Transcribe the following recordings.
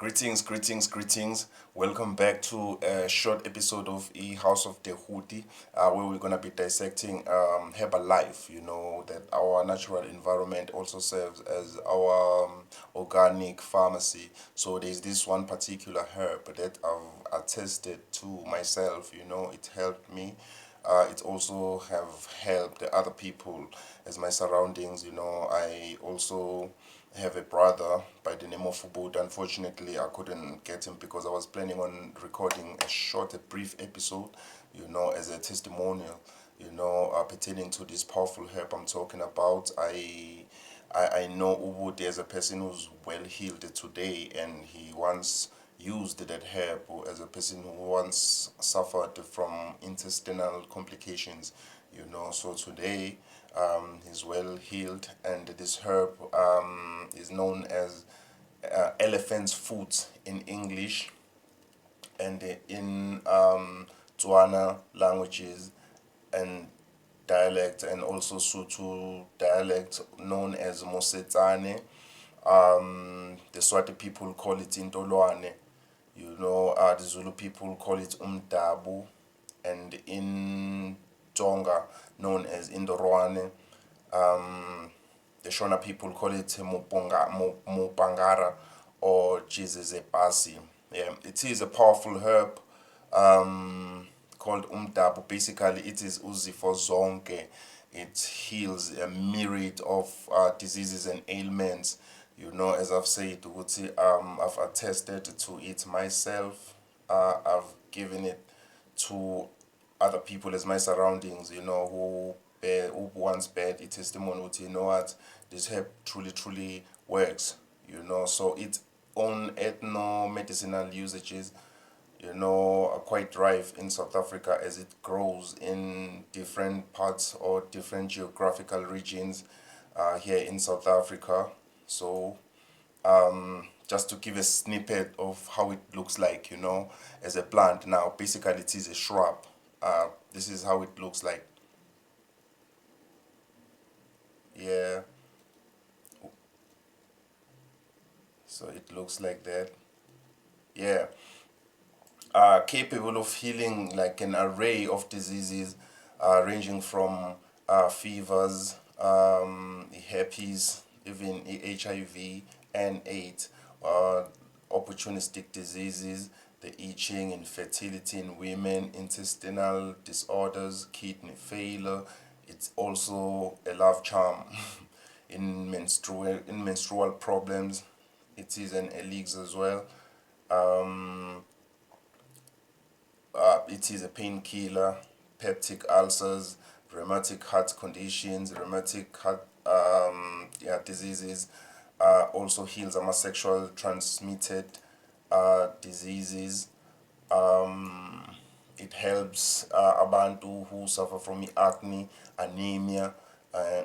Greetings. Welcome back to a short episode of E House of the Houthi, where we're gonna be dissecting herbal life. You know that our natural environment also serves as our organic pharmacy. So there's this one particular herb that I've attested to myself. You know, it helped me. It also have helped the other people as my surroundings. You know, I also have a brother by the name of Ubud. Unfortunately, I couldn't get him because I was planning on recording a brief episode, you know, as a testimonial, you know, pertaining to this powerful herb I'm talking about. I know Ubud as a person who's well healed today, and he once used that herb as a person who once suffered from intestinal complications, you know. So today, he's well healed, and this herb is known as elephant's foot in English, and in Tswana languages and dialect, and also Sotho dialect known as Mosetsane. The Swati people call it Intolwane. You know, the Zulu people call it Umdabu, and in Tonga known as Indorwane. The Shona people call it Mupangara or Jesus Epasi. Yeah, it is a powerful herb called Umdabu. Basically, it is Uzi for Zonke. It heals a myriad of diseases and ailments. You know, as I've said, I've attested to it myself. I've given it to other people as my surroundings, you know, who once bear the testimony with, you know what, this herb truly works, you know. So its own ethno-medicinal usages, you know, are quite rife in South Africa as it grows in different parts or different geographical regions here in South Africa. So just to give a snippet of how it looks like, you know, as a plant. Now, basically, it is a shrub. This is how it looks like. Yeah, so it looks like that. Yeah, capable of healing like an array of diseases, ranging from fevers, herpes, even HIV and AIDS, uh, opportunistic diseases, the itching, infertility in women, intestinal disorders, kidney failure. It's also a love charm in menstrual problems. It is an elixir as well. It is a painkiller, peptic ulcers, rheumatic heart conditions, rheumatic heart yeah, diseases. Also heals sexual transmitted diseases. It helps abantu who suffer from acne, anemia.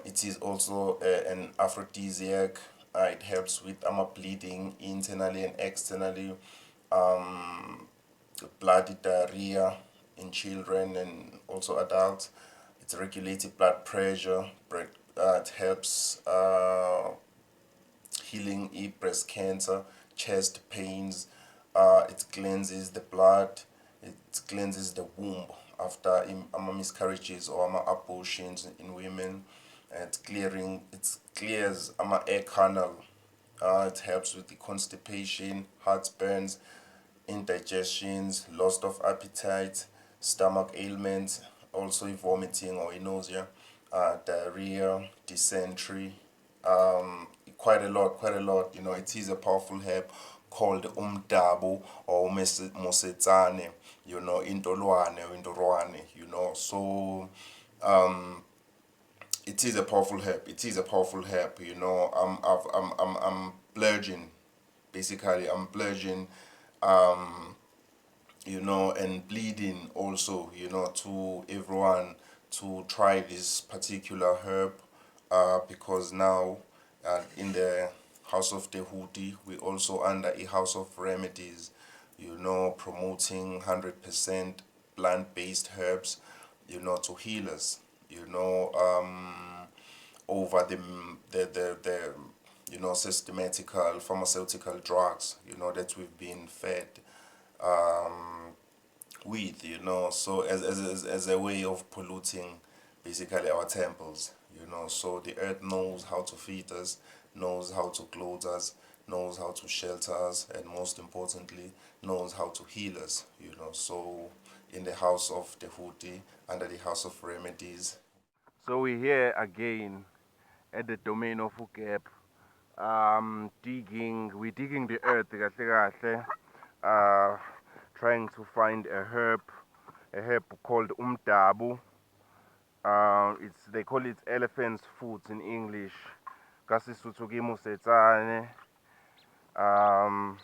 It is also an aphrodisiac. It helps with bleeding internally and externally, bloody diarrhea in children and also adults. It regulates blood pressure. It helps healing breast cancer, chest pains. It cleanses the blood. It cleanses the womb after miscarriages or abortions in women. It clears air canal. It helps with the constipation, heartburns, indigestions, loss of appetite, stomach ailments, also vomiting or nausea, diarrhea, dysentery, quite a lot. You know, it is a powerful herb called umdabu or mosetsane, you know, intolwane or indorwane, you know. So it is a powerful herb. It is a powerful herb, you know. I'm pledging, basically, I'm pledging, you know, and bleeding also, you know, to everyone to try this particular herb, because now in the House of the Houthi, we also under a House of Remedies, you know, promoting 100% plant-based herbs, you know, to heal us, you know, over the systematical pharmaceutical drugs, that we've been fed with, so as a way of polluting basically our temples, so the earth knows how to feed us, knows how to clothe us, knows how to shelter us, and most importantly, knows how to heal us, so in the house of the Huti, under the house of remedies. So we're here again at the domain of Ugep, we're digging the earth, kahle kahle, trying to find a herb called umdabu. They call it elephant's foot in English. Kasisuthu kimusetsane. Um,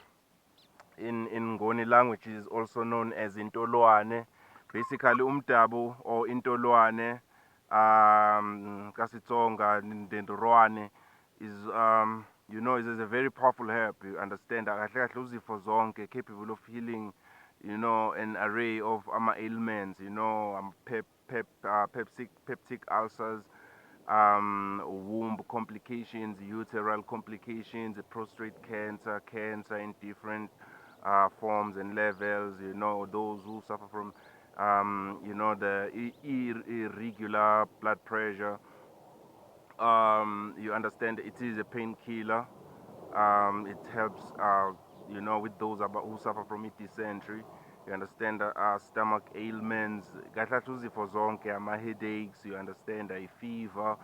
in Ngoni language is also known as intolwane. Basically, umdabu or intolwane, kasitsonga ndendorwane is is a very powerful herb. You understand? Kahle kahle uzifo zonke, capable of healing, an array of ailments. Peptic ulcers, womb complications, uteral complications, prostate cancer, cancer in different forms and levels. Those who suffer from, the irregular blood pressure. You understand it is a painkiller. It helps, with those who suffer from dysentery. You understand stomach ailments, for zonke, headaches. You understand a fever,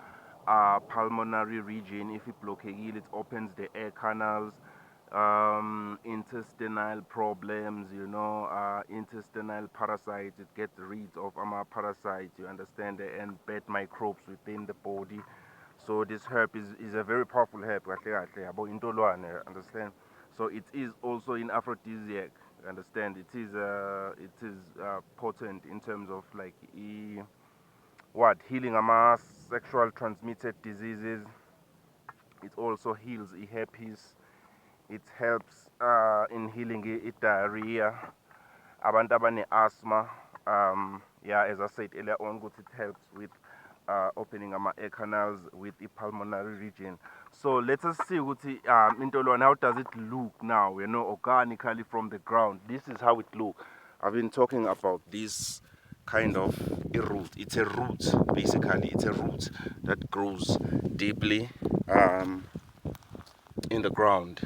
pulmonary region. If it blockades, it opens the air canals. Intestinal problems, intestinal parasites. It gets rid of parasites. You understand, and bad microbes within the body. So this herb is a very powerful herb, about intolwane, understand? So it is also an aphrodisiac, understand? It is potent in terms of like healing sexual transmitted diseases. It also heals herpes. It helps in healing diarrhea. Abantu abane-asthma, yeah, as I said earlier on, it helps with opening air canals with the pulmonary region. So let us see intolwane, how does it look now, organically from the ground. This is how it looks. I've been talking about this kind of a root. It's a root, basically. It's a root that grows deeply in the ground.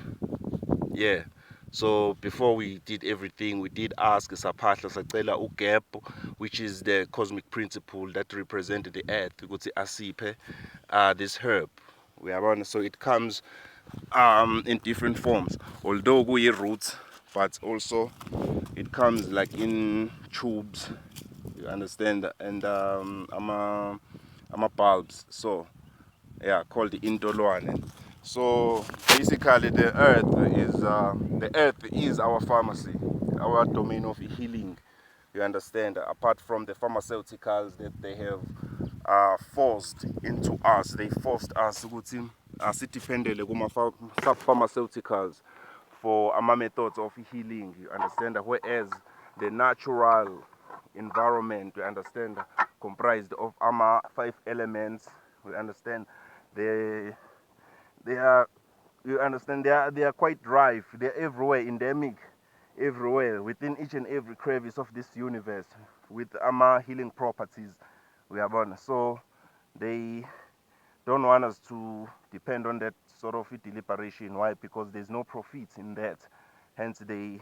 Yeah. So before we did everything, we did ask Sapahla Sacela Ugep, which is the cosmic principle that represented the earth, ukuthi asiphe this herb. So it comes in different forms, although we roots, but also it comes like in tubes, you understand, and bulbs. So yeah, called the intolwane. So basically, the earth is our pharmacy, our domain of healing. You understand? Apart from the pharmaceuticals that they have forced into us, they forced us ukuthi sitiphendele pharmaceuticals for our methods of healing. You understand? Whereas the natural environment, you understand, comprised of our 5 elements. We understand they they are you understand they are quite rife. They're everywhere, endemic, everywhere within each and every crevice of this universe with healing properties. We are born. So they don't want us to depend on that sort of deliberation. Why? Because there's no profit in that. Hence they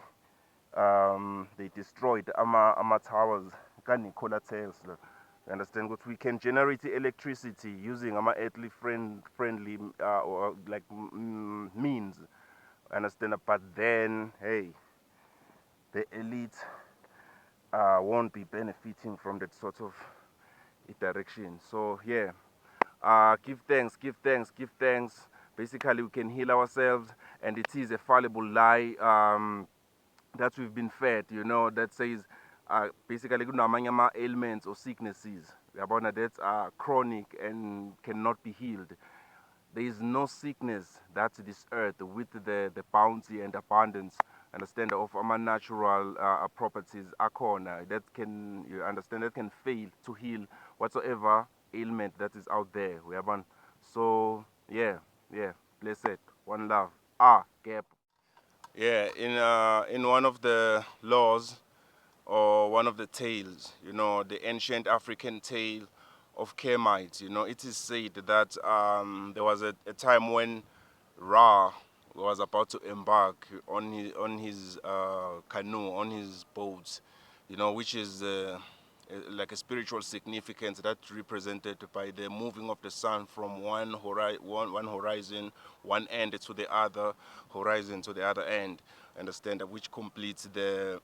destroyed our towers, Nikola tells. You understand? But we can generate electricity using our earthly friendly or like means. Understand? But then, hey, the elite won't be benefiting from that sort of direction. So yeah, give thanks, give thanks, give thanks. Basically, we can heal ourselves, and it is a fallible lie. That we've been fed, that says basically kunamanye ailments or sicknesses that are chronic and cannot be healed. There is no sickness that this earth with the bounty and abundance, understand, of our natural properties akhona that can, you understand, that can fail to heal whatsoever ailment that is out there. So yeah, yeah. Blessed. One love. Gap. Yeah, in one of the laws or one of the tales, the ancient African tale of Kemites, it is said that there was a time when Ra was about to embark on his canoe, on his boat, which is like a spiritual significance that represented by the moving of the sun from one horizon, one end to the other horizon to the other end. Understand that, which completes the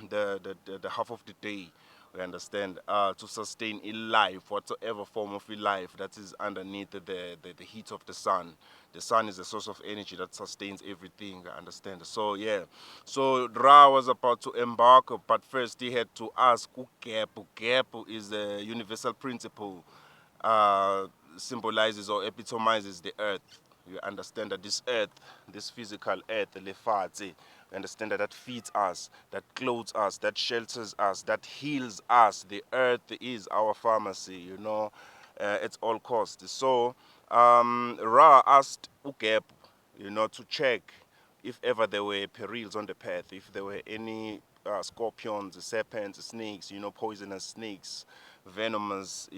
the half of the day. We understand, to sustain a life, whatever form of a life that is underneath the heat of the sun. The sun is the source of energy that sustains everything. I understand. So yeah, so Ra was about to embark, but first he had to ask Ukepu. Ukepu is a universal principle, uh, symbolizes or epitomizes the earth. You understand that this earth, this physical earth, Lefatse, you understand that feeds us, that clothes us, that shelters us, that heals us. The earth is our pharmacy, at all costs. So Ra asked Ugep, to check if ever there were perils on the path, if there were any scorpions, serpents, snakes, poisonous snakes, venomous,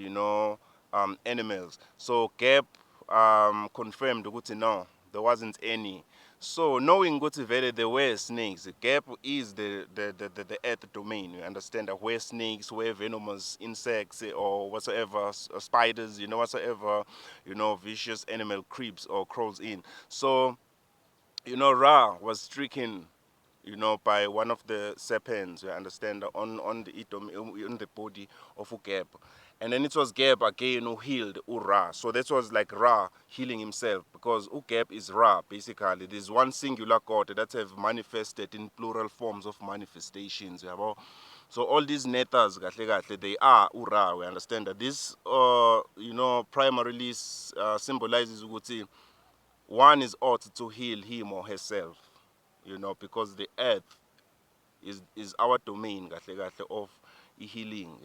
animals. So Gap confirmed ukuthi no, there wasn't any. So knowing ukuthi vele there were snakes, Gap is the earth domain. You understand that where snakes, where venomous insects or whatsoever, spiders, whatsoever, vicious animal creeps or crawls in. So Ra was stricken, by one of the serpents, you understand, on on the body of Ugeb. And then it was Geb again who healed Ra. So that was like Ra healing himself, because Ugeb is Ra, basically. There's one singular God that have manifested in plural forms of manifestations. So all these netas, they are Ura. We understand that this, primarily symbolizes Uguti. One is ought to heal him or herself, because the earth is our domain of healing.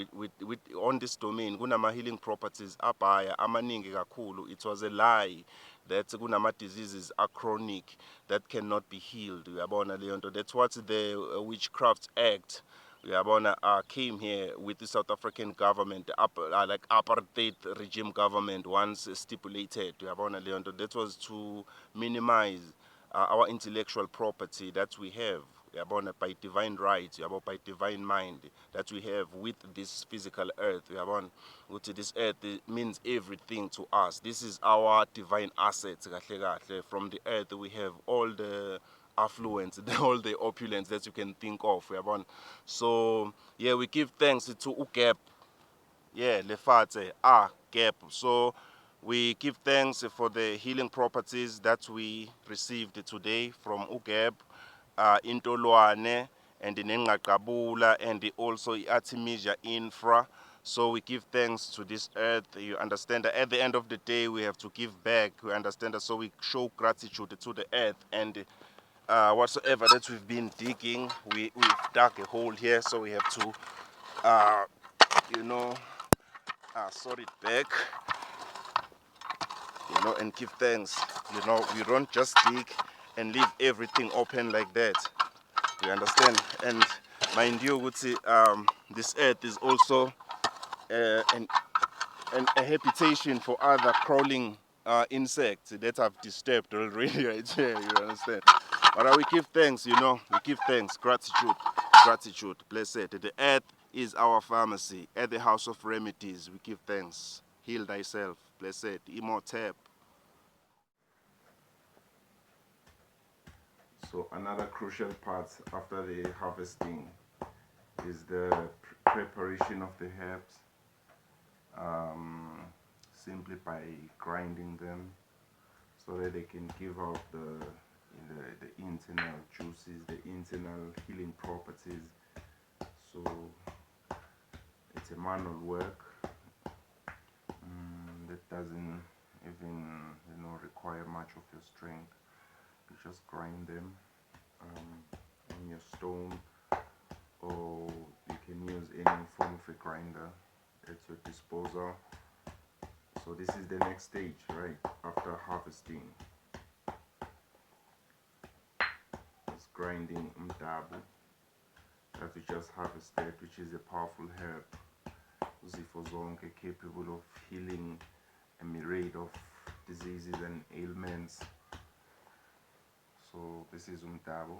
With on this domain kunama healing properties abhaya amaningi kakhulu. It was a lie that kunama diseases are chronic that cannot be healed. Uyabona leyo nto. That's what the Witchcraft Act, uyabona, came here with the South African government, like apartheid regime government once stipulated. Uyabona leyo nto. That was to minimize our intellectual property that we have, yabona, by divine right, yabo, by divine mind that we have with this physical earth. Yabona ukuthi this earth means everything to us. This is our divine assets. Kahle kahle. From the earth we have all the affluence, all the opulence that you can think of. Yabona. So yeah, we give thanks to Ugep. Yeah, Lefate, Gap. So we give thanks for the healing properties that we received today from Ugeb, Intolwane, and the Nengakabula, and also Artemisia Infra. So we give thanks to this earth. You understand that at the end of the day, we have to give back. You understand that? So we show gratitude to the earth, and whatsoever that we've been digging, we've dug a hole here, so we have to, you know, sort it back, and give thanks. We don't just dig and leave everything open like that. You understand? And mind you, this earth is also a habitation for other crawling insects that have disturbed already right here. You understand? But we give thanks, we give thanks, gratitude, blessed. The earth is our pharmacy. At the house of remedies, we give thanks. Heal thyself, blessed, immortal. So another crucial part after the harvesting is the preparation of the herbs, simply by grinding them so that they can give out the internal juices, the internal healing properties. So it's a manual work that doesn't even require much of your strength. You just grind them on your stone, or you can use any form of a grinder at your disposal. So this is the next stage, right, after harvesting. grinding umdabu that we just harvested, which is a powerful herb, zifo zonke, capable of healing a myriad of diseases and ailments. So this is umdabu.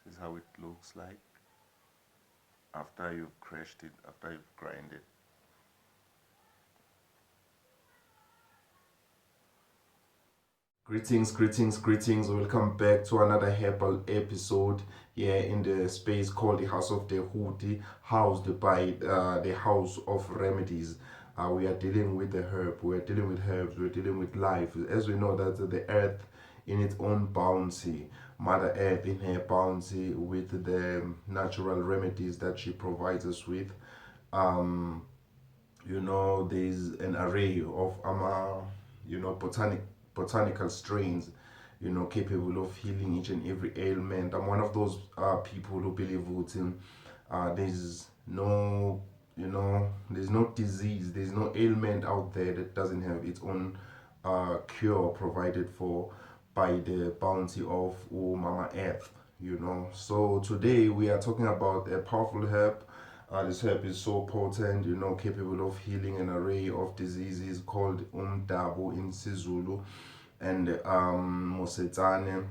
This is how it looks like after you've crushed it, after you've grinded. Greetings, greetings, greetings. Welcome back to another herbal episode here in the space called the House of the Houthi, housed by the House of Remedies. We are dealing with the herb, we are dealing with herbs, we are dealing with life. As we know that the earth in its own bounty, Mother Earth in her bounty with the natural remedies that she provides us with. Um, there's an array of botanical strains, capable of healing each and every ailment. I'm one of those people who believe in there's no there's no disease, there's no ailment out there that doesn't have its own cure provided for by the bounty of Mama Earth. So today we are talking about a powerful herb. This herb is so potent, capable of healing an array of diseases, called umdabu in Sizulu and Mosetsane,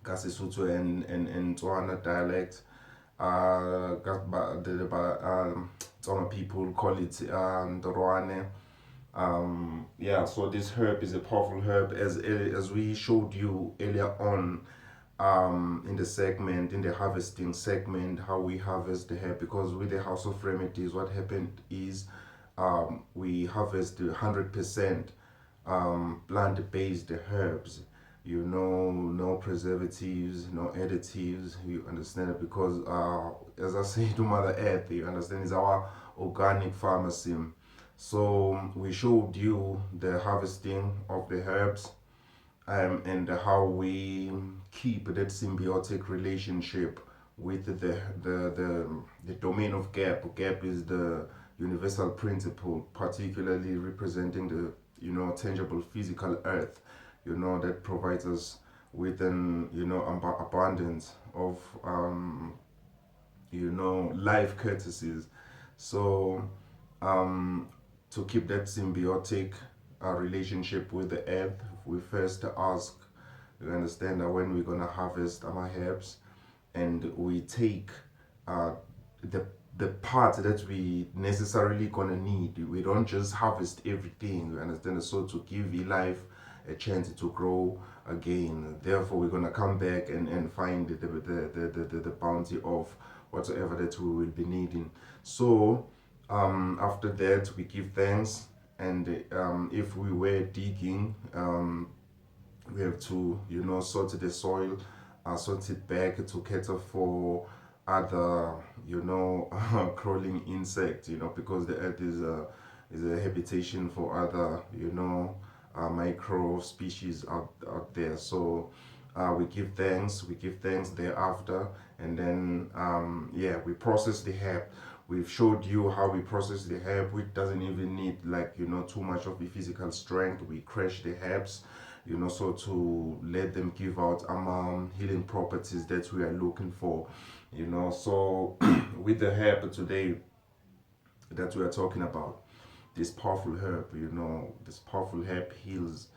Kasisuthu and Tswana dialect. Tswana people call it Ndorwane. So this herb is a powerful herb, as we showed you earlier on in the segment, in the harvesting segment, how we harvest the herb. Because with the House of Remedies, what happened is we harvest 100% plant-based herbs. No preservatives, no additives. You understand it? Because as I say to Mother Earth, you understand, it's our organic pharmacy. So we showed you the harvesting of the herbs, and how we keep that symbiotic relationship with the domain of gap. Gap is the universal principle, particularly representing the tangible physical earth, that provides us with an abundance of life courtesies. So to keep that symbiotic relationship with the earth, we first ask, we understand that when we're gonna harvest our herbs, and we take the the part that we necessarily gonna need. We don't just harvest everything. You understand? So to give life a chance to grow again. Therefore, we're gonna come back and find the bounty of whatsoever that we will be needing. So after that, we give thanks, and if we were digging, we have to sort the soil, sort it back to cater for other crawling insects, because the earth is a habitation for other micro species out there. So we give thanks thereafter, and then we process the herb. We've showed you how we process the herb, which doesn't even need too much of the physical strength. We crush the herbs, so to let them give out healing properties that we are looking for. So with the herb today that we are talking about, this powerful herb, this powerful herb heals,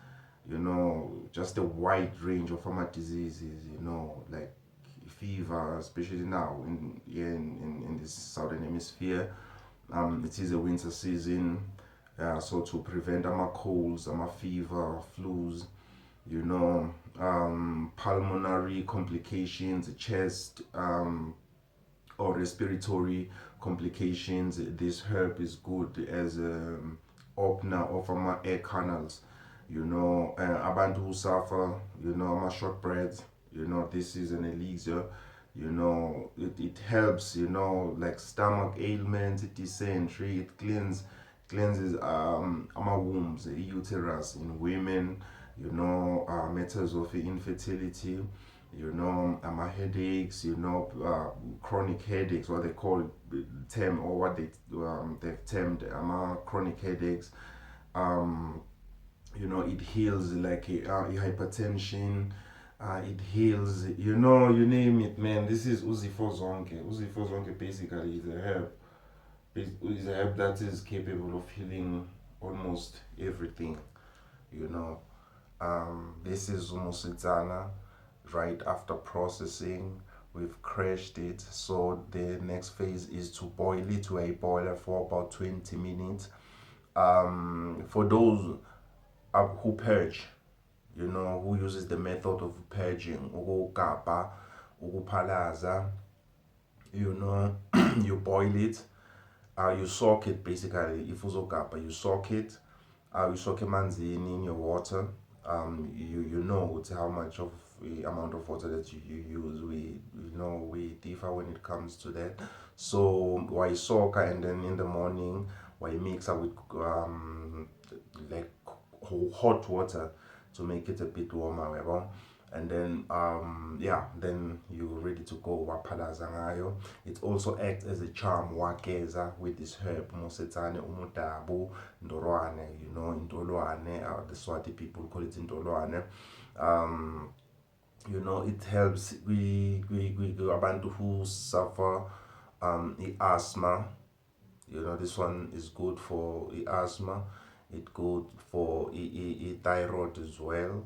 just a wide range of diseases, like fever, especially now in this southern hemisphere. It is a winter season, so to prevent colds, fever, flus, pulmonary complications, chest or respiratory complications, this herb is good as opener of air canals. Abantu who suffer, shortbreads, this is an elixir. It helps, like stomach ailments, dysentery. It cleanses our wombs, uterus in women, matters of infertility, headaches, chronic headaches, what they call term, or what they've termed chronic headaches. It heals like hypertension, It heals, you know, you name it, man. This is Uzifo Zonke. Uzifo Zonke basically is a herb. Is a herb that is capable of healing almost everything, you know. This is Umusitana. Right after processing, we've crushed it. So the next phase is to boil it to a boiler for about 20 minutes. For those who purge, you know, who uses the method of purging, ukugabha, ukuphalaza, you know, you boil it, you soak it basically. If uzogabha, you soak emanzini in your water. You know it's how much of the amount of water that you use. We differ when it comes to that. So why soak, and then in the morning why mix up with like hot water to make it a bit warmer, yabo. And then yeah, then you're ready to go waphalaza ngayo. It also acts as a charm wakeza with this herb mosetsane umudabu ndolwane, you know, intolwane, the Swati people call it intolwane. um you know, it helps we abantu who suffer asthma. You know, this one is good for asthma. It's good for thyroid as well.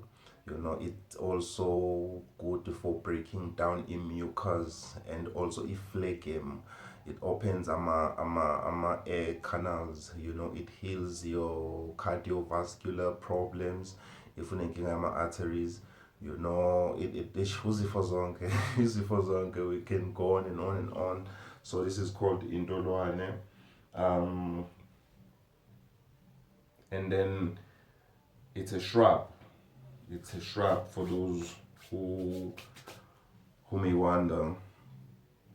You know, it's also good for breaking down mucus and also phlegm. It opens air canals. You know, it heals your cardiovascular problems. If you're arteries, you know, it for zonke. For zonke. We can go on and on and on. So this is called indolwane. um, and then it's a shrub. It's a shrub for those who may wonder,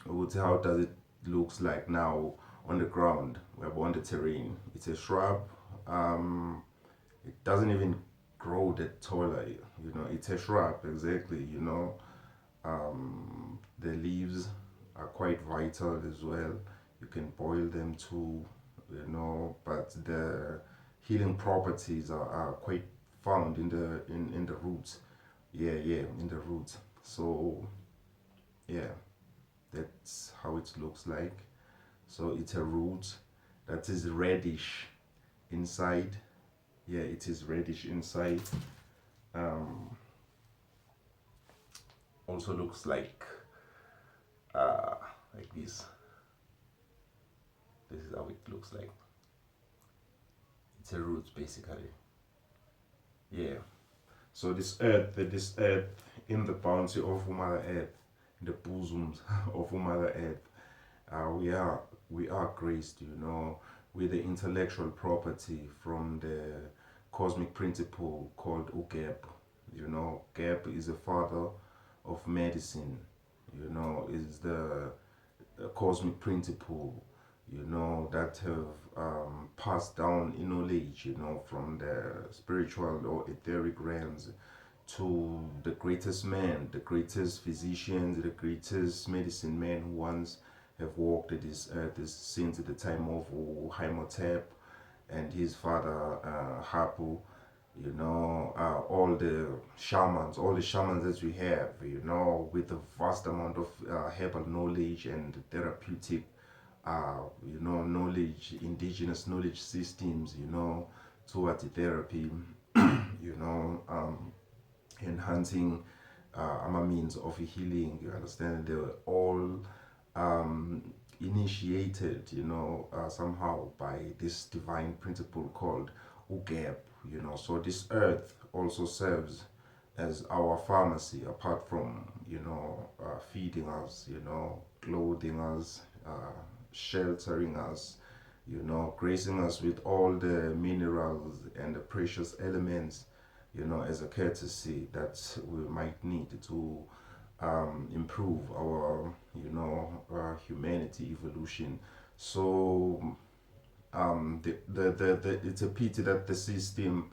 how does it looks like now on the ground, on the terrain. It's a shrub. It doesn't even grow that taller. You know, it's a shrub exactly. You know, the leaves are quite vital as well. You can boil them too, you know, but the healing properties are quite found in the roots. Yeah, in the roots. So yeah, that's how it looks like. So it's a root that is reddish inside. Yeah, it is reddish inside. Um, Also looks like this. This is how it looks like. It's a root basically. Yeah. So this earth in the bounty of Mother Earth, in the bosoms of Mother Earth, we are graced, you know, with the intellectual property from the cosmic principle called Ugeb. You know, Geb is the father of medicine. You know, is the cosmic principle, you know, that have passed down in knowledge, you know, from the spiritual or etheric realms to the greatest man, the greatest physicians, the greatest medicine men who once have walked this earth since the time of Haimotep and his father Hapu. You know, all the shamans that we have, you know, with a vast amount of herbal knowledge and therapeutic, you know, knowledge, indigenous knowledge systems, you know, towards therapy, you know, enhancing means of healing. You understand? They were all initiated, you know, somehow by this divine principle called Ugeb, you know. So this earth also serves as our pharmacy, apart from, you know, feeding us, you know, clothing us, sheltering us, you know, gracing us with all the minerals and the precious elements, you know, as a courtesy that we might need to improve our, you know, humanity evolution. So it's a pity that the system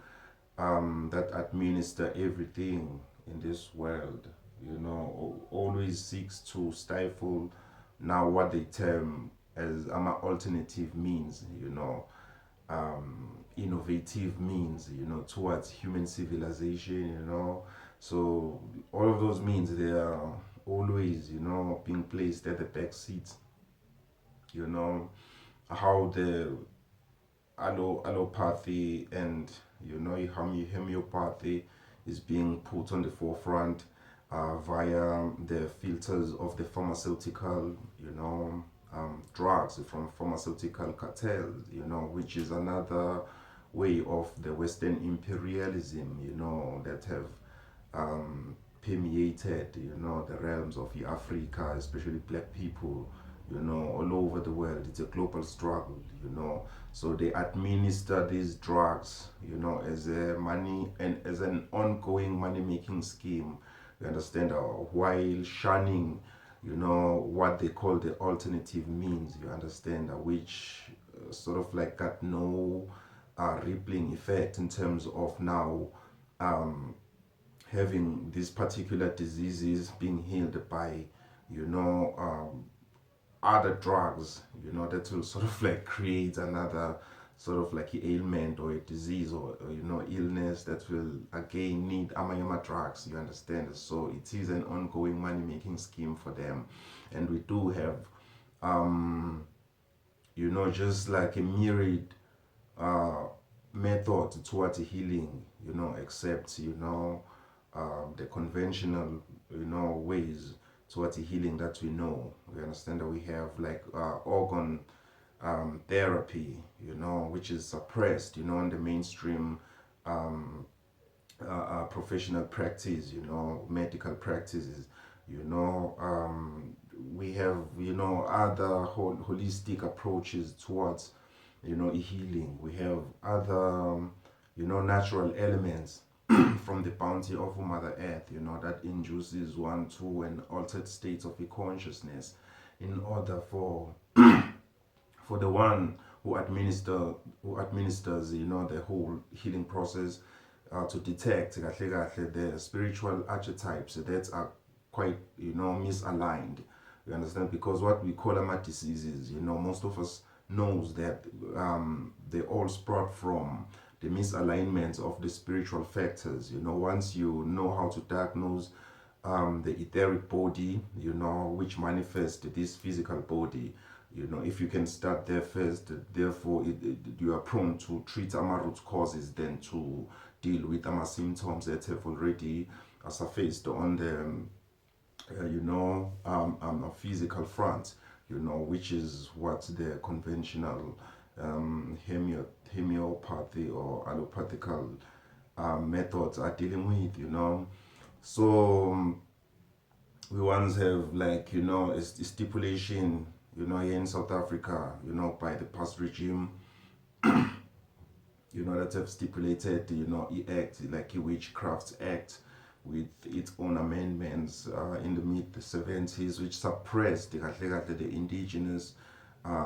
that administer everything in this world, you know, always seeks to stifle now what they term as alternative means, you know, innovative means, you know, towards human civilization, you know. So all of those means they are always, being placed at the back seat. You know how the allopathy and homeopathy is being put on the forefront via the filters of the pharmaceutical, drugs from pharmaceutical cartels, which is another way of the Western imperialism, that have permeated, the realms of Africa, especially black people, all over the world. It's a global struggle, So they administer these drugs, as a money and as an ongoing money making scheme. You understand? While shunning, what they call the alternative means, you understand, which sort of like got no rippling effect in terms of now um, having these particular diseases being healed by, you know, um, other drugs, that will sort of like create another sort of like ailment or a disease or illness that will again need amayama drugs, you understand? So it is an ongoing money making scheme for them. And we do have, just like a myriad uh, method towards healing, except, the conventional, ways towards healing that we know. We understand that we have like organ therapy, which is suppressed, in the mainstream professional practice, medical practices, we have, other holistic approaches towards, healing. We have other, natural elements from the bounty of Mother Earth, that induces one to an altered state of consciousness in order for the one who administers, the whole healing process to detect the spiritual archetypes that are quite, misaligned. You understand? Because what we call them diseases, most of us knows that they all sprout from the misalignment of the spiritual factors. Once you know how to diagnose the etheric body, which manifests this physical body, if you can start there first, therefore you are prone to treat our root causes than to deal with our symptoms that have already surfaced on the physical front, which is what the conventional homeopathy or allopathical methods are dealing with, So we once have like, a stipulation, here in South Africa, by the past regime, that have stipulated, act like a Witchcraft Act with its own amendments in the mid 70s, which suppressed the indigenous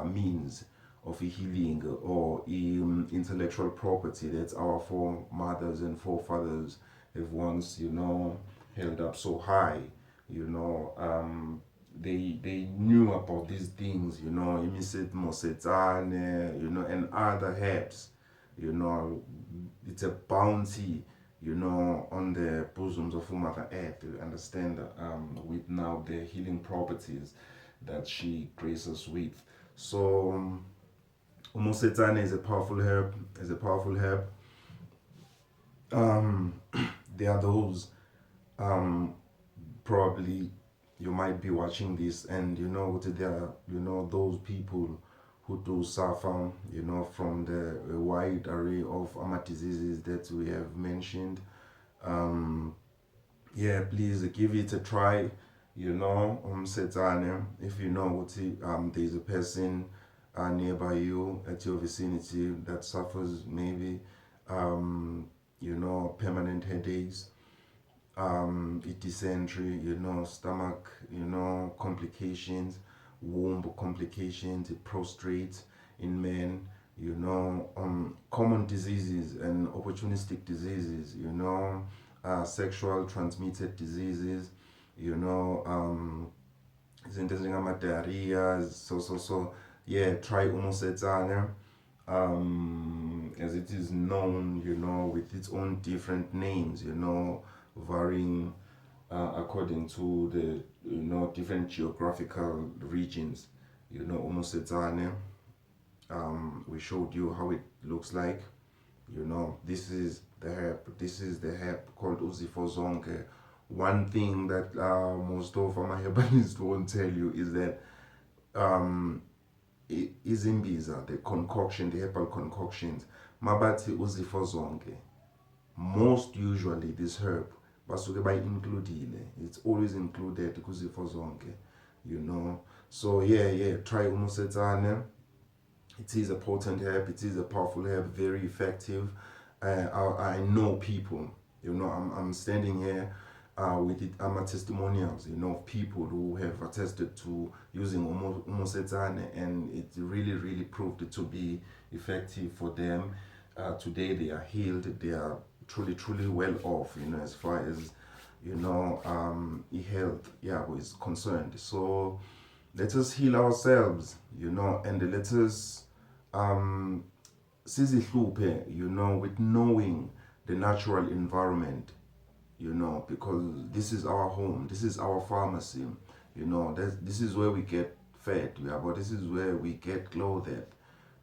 means of healing or intellectual property that our foremothers and forefathers have once, held up so high. They knew about these things, imisit mosetane, and other herbs, it's a bounty, on the bosoms of Mother Earth. You understand, with now the healing properties that she graces with. So, Umosetane is a powerful herb. Um, there are those, probably you might be watching this, and there are, those people who do suffer, from the wide array of diseases that we have mentioned. Yeah, please give it a try. Setane, if you know what there's a person nearby you at your vicinity that suffers maybe permanent headaches, dysentery, stomach, complications, womb complications, prostrate in men, common diseases and opportunistic diseases, sexual transmitted diseases, izinto ezingama-diarrhea, so yeah, try umosetsana, as it is known, with its own different names, varying according to the different geographical regions. Umosetsane, we showed you how it looks like. This is the herb. This is the herb called uzifozonke. One thing that most of our herbalists won't tell you is that um, izimbiza, the concoction, the herbal concoctions, mabati uzifozonke. Most usually this herb basuke bayi-includile. It's always included kuzifozonke. So yeah, try umusetsane. It is a potent herb. It is a powerful herb. Very effective. I know people. I'm standing here with it. I'm a testimonials. Of people who have attested to using umusetane, and it really, really proved to be effective for them. Today they are healed. They are truly, truly well off. As far as health, is concerned. So let us heal ourselves. And let us sizihluphe, with knowing the natural environment, because this is our home, this is our pharmacy, this is where we get fed, but this is where we get clothed,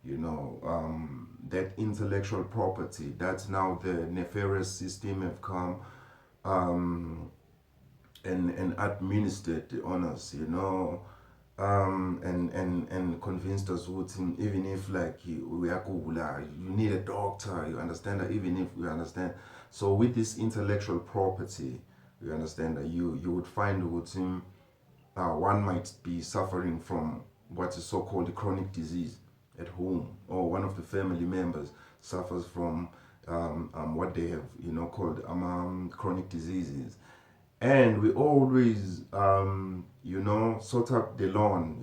that intellectual property, that's now the nefarious system have come and administered on us, and convinced us even if like we are cool, you need a doctor, you understand that, even if you understand. So with this intellectual property, you understand that you would find one might be suffering from what is so-called chronic disease at home, or one of the family members suffers from what they have called chronic diseases. And we always sort up the lawn,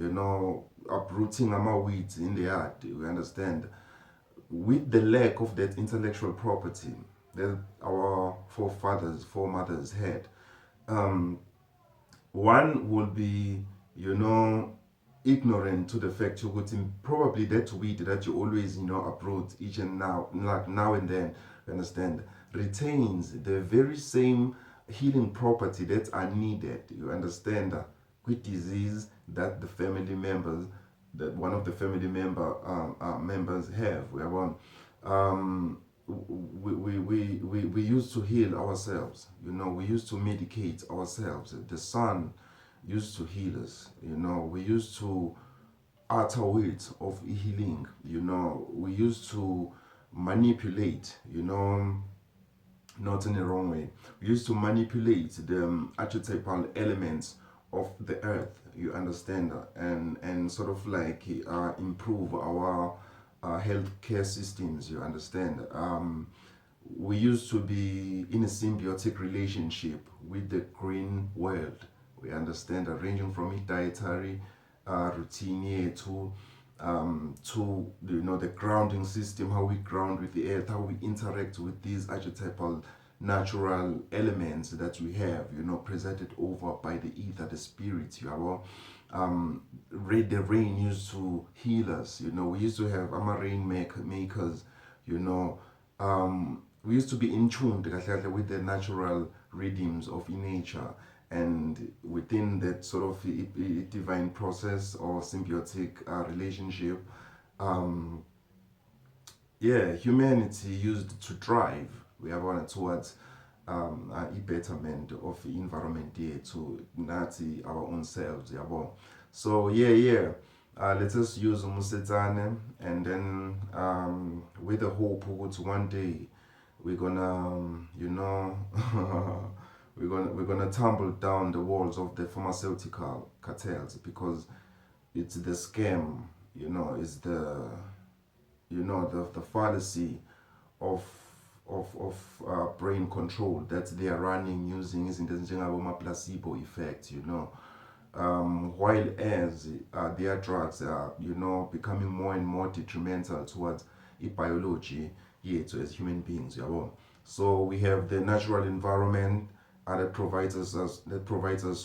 uprooting our weeds in the yard, we understand, with the lack of that intellectual property that our foremothers had. One will be ignorant to the fact you would probably that weed that you always uproot each and now and then, you understand, retains the very same healing property that are needed, you understand, with disease that the family members, that one of the family members have. We have one. We used to heal ourselves, we used to medicate ourselves. The sun used to heal us, we used to utter words of healing, we used to manipulate, not in the wrong way. We used to manipulate the archetypal elements of the earth, you understand, and sort of like improve our healthcare systems, you understand. We used to be in a symbiotic relationship with the green world, we understand, ranging from a dietary routine to the grounding system, how we ground with the earth, how we interact with these archetypal natural elements that we have, presented over by the ether, the spirits. The rain used to heal us. We used to have makers. We used to be in tune with the natural rhythms of nature, and within that sort of divine process or symbiotic relationship, humanity used to drive. We are on towards a betterment of the environment here to nati our own selves. So let us use Musetane, and then with the hope that one day we're gonna we're gonna tumble down the walls of the pharmaceutical cartels, because it's the scam, it's the fallacy of brain control that they are running using izinto placebo effect, while as their drugs are becoming more and more detrimental towards biology yethu as human beings. So we have the natural environment that provides us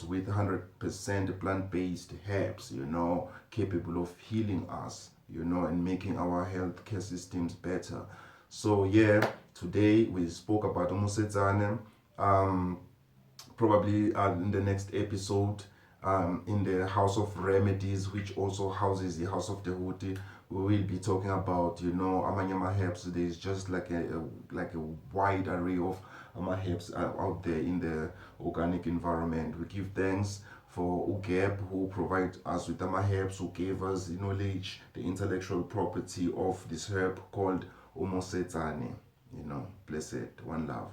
with 100% plant-based herbs, capable of healing us, and making our healthcare systems better. So today we spoke about Umusetsane, um, probably in the next episode, in the House of Remedies, which also houses the House of the Huti. We will be talking about, amanyama herbs. There's just like a wide array of herbs out there in the organic environment. We give thanks for Ugeb, who provide us with herbs, who gave us the knowledge, the intellectual property of this herb called Omosetane. Blessed, one love.